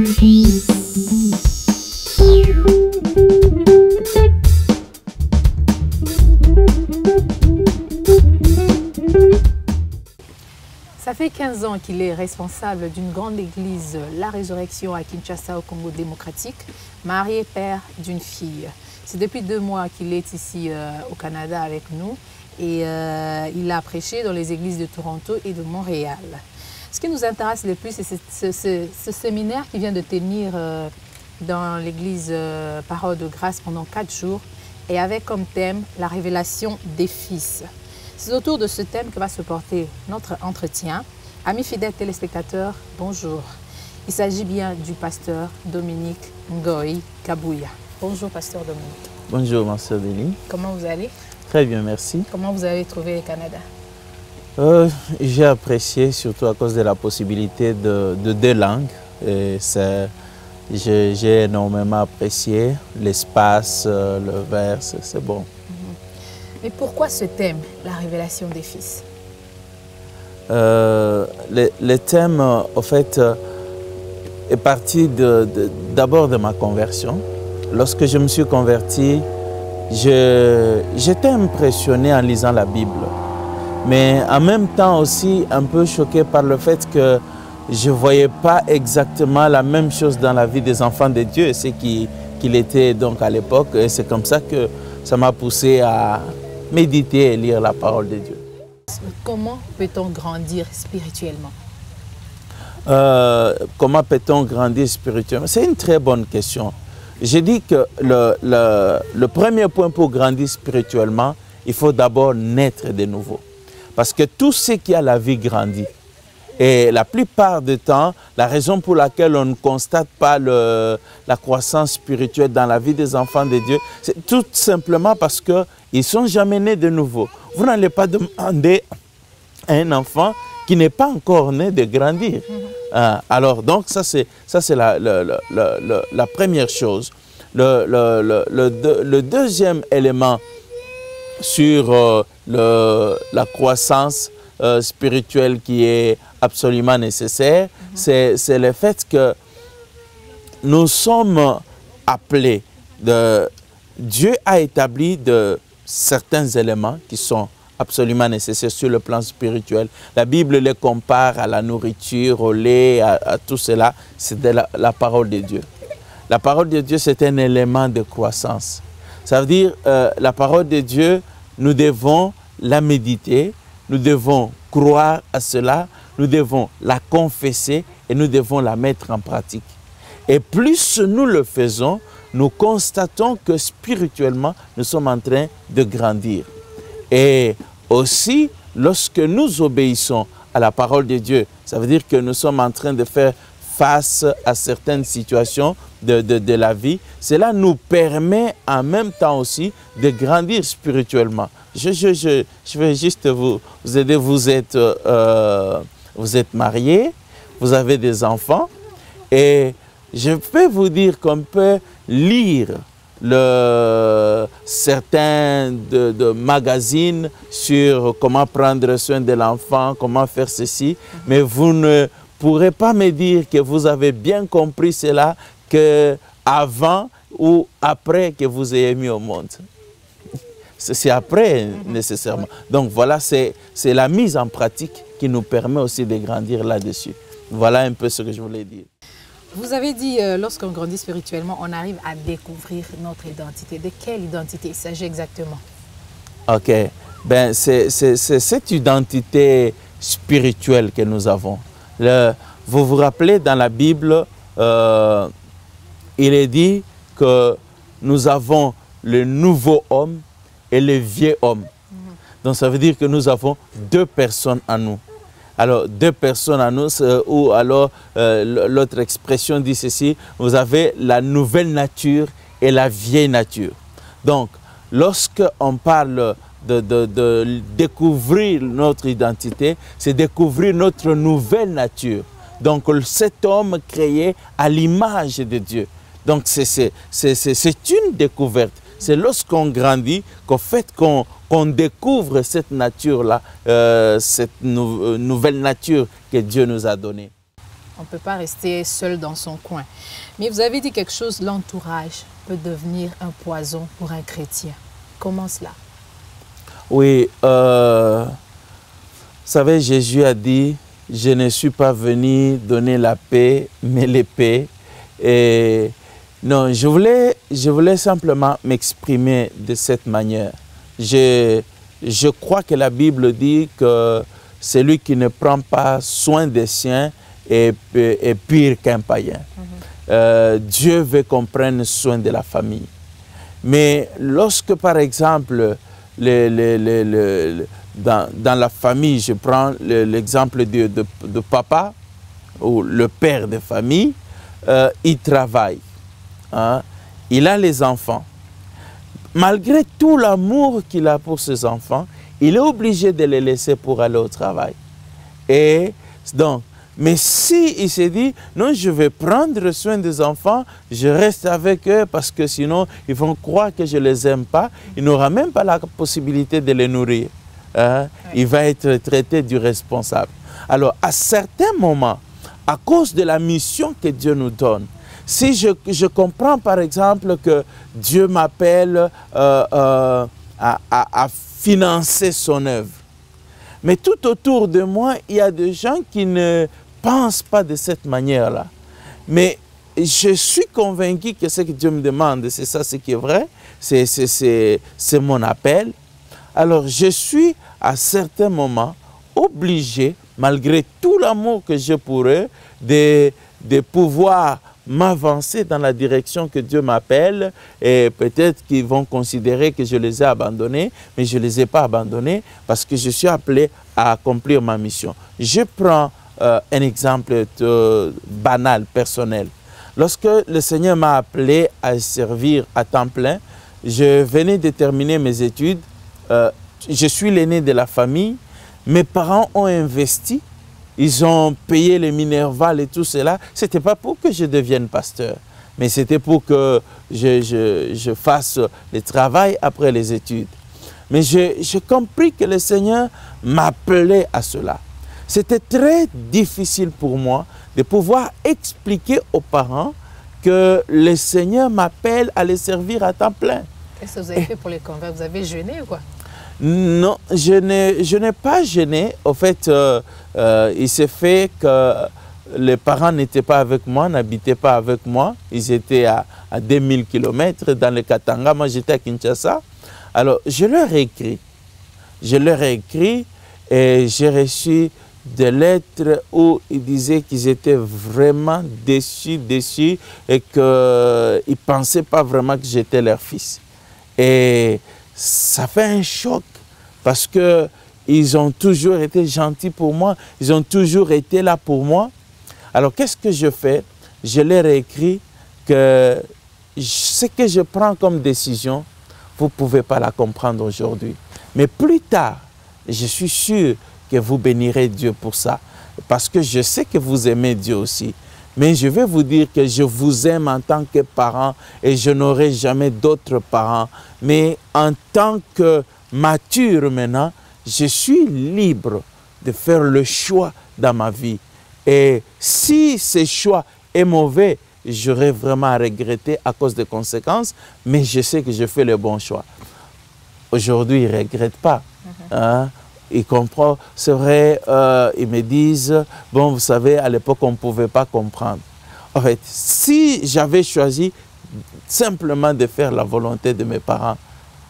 Ça fait 15 ans qu'il est responsable d'une grande église, La Résurrection à Kinshasa au Congo démocratique, marié père d'une fille. C'est depuis 2 mois qu'il est ici au Canada avec nous et il a prêché dans les églises de Toronto et de Montréal. Ce qui nous intéresse le plus, c'est ce séminaire qu'il vient de tenir dans l'église Parole de Grâce pendant 4 jours et avec comme thème la révélation des fils. C'est autour de ce thème que va se porter notre entretien. Amis fidèles téléspectateurs, bonjour. Il s'agit bien du pasteur Dominique Ngoï Kabouya. Bonjour, pasteur Dominique. Bonjour, ma sœur Denis. Comment vous allez? Très bien, merci. Comment vous avez trouvé le Canada? J'ai apprécié, surtout à cause de la possibilité de 2 langues. J'ai énormément apprécié l'espace, le vers, c'est bon. Mais pourquoi ce thème, la révélation des fils? Le thème, en fait, est parti d'abord de ma conversion. Lorsque je me suis converti, j'étais impressionné en lisant la Bible. Mais en même temps aussi un peu choqué par le fait que je ne voyais pas exactement la même chose dans la vie des enfants de Dieu, ce qu'il était donc à l'époque. Et c'est comme ça que ça m'a poussé à méditer et lire la parole de Dieu. Comment peut-on grandir spirituellement? Comment peut-on grandir spirituellement? C'est une très bonne question. J'ai dit que le premier point pour grandir spirituellement, il faut d'abord naître de nouveau. Parce que tout ce qui a la vie grandit. Et la plupart du temps, la raison pour laquelle on ne constate pas la croissance spirituelle dans la vie des enfants de Dieu, c'est tout simplement parce qu'ils ne sont jamais nés de nouveau. Vous n'allez pas demander à un enfant qui n'est pas encore né de grandir. Alors, donc, ça c'est la première chose. Le deuxième élément sur la croissance spirituelle qui est absolument nécessaire, c'est le fait que nous sommes appelés, Dieu a établi certains éléments qui sont absolument nécessaires sur le plan spirituel. La Bible les compare à la nourriture, au lait, à tout cela. C'est de la parole de Dieu. La parole de Dieu, c'est un élément de croissance. Ça veut dire, la parole de Dieu, nous devons la méditer, nous devons croire à cela, nous devons la confesser et nous devons la mettre en pratique. Et plus nous le faisons, nous constatons que spirituellement, nous sommes en train de grandir. Et aussi, lorsque nous obéissons à la parole de Dieu, ça veut dire que nous sommes en train de faire face à certaines situations de la vie. Cela nous permet en même temps aussi de grandir spirituellement. Je vais juste vous aider. Vous êtes mariés, vous avez des enfants et je peux vous dire qu'on peut lire certains magazines sur comment prendre soin de l'enfant, comment faire ceci, mais vous ne pourrez pas me dire que vous avez bien compris cela qu'avant ou après que vous ayez mis au monde. C'est après nécessairement. Donc voilà, c'est la mise en pratique qui nous permet aussi de grandir là-dessus. Voilà un peu ce que je voulais dire. Vous avez dit, lorsqu'on grandit spirituellement, on arrive à découvrir notre identité. De quelle identité il s'agit exactement? Ok. Ben, c'est cette identité spirituelle que nous avons. Vous vous rappelez, dans la Bible, il est dit que nous avons le nouveau homme et le vieux homme. Donc ça veut dire que nous avons 2 personnes en nous. Alors, 2 personnes en nous, ou alors l'autre expression dit ceci, vous avez la nouvelle nature et la vieille nature. Donc, lorsqu'on parle de découvrir notre identité, c'est découvrir notre nouvelle nature. Donc, cet homme créé à l'image de Dieu. Donc, c'est une découverte. C'est lorsqu'on grandit qu'au fait qu'on découvre cette nature-là, cette nouvelle nature que Dieu nous a donnée. On ne peut pas rester seul dans son coin. Mais vous avez dit quelque chose, l'entourage peut devenir un poison pour un chrétien. Comment cela? Oui, vous savez, Jésus a dit, je ne suis pas venu donner la paix, mais l'épée. Et non, je voulais simplement m'exprimer de cette manière. Je crois que la Bible dit que celui qui ne prend pas soin des siens est pire qu'un païen. Dieu veut qu'on prenne soin de la famille. Mais lorsque, par exemple, dans la famille, je prends l'exemple de papa ou le père de famille, il travaille, hein, il a les enfants. Malgré tout l'amour qu'il a pour ses enfants, il est obligé de les laisser pour aller au travail. Et donc, mais si il s'est dit, non, je vais prendre soin des enfants, je reste avec eux parce que sinon, ils vont croire que je ne les aime pas, il n'aura même pas la possibilité de les nourrir. Hein? Il va être traité du responsable. Alors, à certains moments, à cause de la mission que Dieu nous donne, si je comprends par exemple que Dieu m'appelle à financer son œuvre, mais tout autour de moi, il y a des gens qui ne pensent pas de cette manière-là. Mais je suis convaincu que ce que Dieu me demande, c'est ça ce qui est vrai, c'est mon appel. Alors je suis à certains moments obligé, malgré tout l'amour que j'ai pour eux, de pouvoir m'avancer dans la direction que Dieu m'appelle, et peut-être qu'ils vont considérer que je les ai abandonnés, mais je ne les ai pas abandonnés parce que je suis appelé à accomplir ma mission. Je prends un exemple banal, personnel. Lorsque le Seigneur m'a appelé à servir à temps plein, je venais de terminer mes études, je suis l'aîné de la famille, mes parents ont investi. Ils ont payé les Minerval et tout cela. Ce n'était pas pour que je devienne pasteur, mais c'était pour que je fasse le travail après les études. Mais j'ai compris que le Seigneur m'appelait à cela. C'était très difficile pour moi de pouvoir expliquer aux parents que le Seigneur m'appelle à les servir à temps plein. Qu'est-ce que vous avez fait pour les convaincre? Vous avez jeûné ou quoi? Non, je n'ai pas gêné. Au fait, il s'est fait que les parents n'étaient pas avec moi, n'habitaient pas avec moi. Ils étaient à 2000 km dans le Katanga. Moi, j'étais à Kinshasa. Alors, je leur ai écrit. Je leur ai écrit et j'ai reçu des lettres où ils disaient qu'ils étaient vraiment déçus et qu'ils ne pensaient pas vraiment que j'étais leur fils. Et ça fait un choc parce qu'ils ont toujours été gentils pour moi, ils ont toujours été là pour moi. Alors qu'est-ce que je fais? Je leur ai écrit que ce que je prends comme décision, vous ne pouvez pas la comprendre aujourd'hui. Mais plus tard, je suis sûr que vous bénirez Dieu pour ça, parce que je sais que vous aimez Dieu aussi. Mais je vais vous dire que je vous aime en tant que parent et je n'aurai jamais d'autres parents. Mais en tant que mature maintenant, je suis libre de faire le choix dans ma vie. Et si ce choix est mauvais, j'aurai vraiment à regretter à cause des conséquences, mais je sais que je fais le bon choix. Aujourd'hui, ils ne regrettent pas. Hein? Ils comprennent, c'est vrai, ils me disent, bon, vous savez, à l'époque, on ne pouvait pas comprendre. En fait, si j'avais choisi simplement de faire la volonté de mes parents,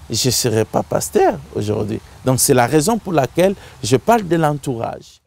je ne serais pas pasteur aujourd'hui. Donc, c'est la raison pour laquelle je parle de l'entourage.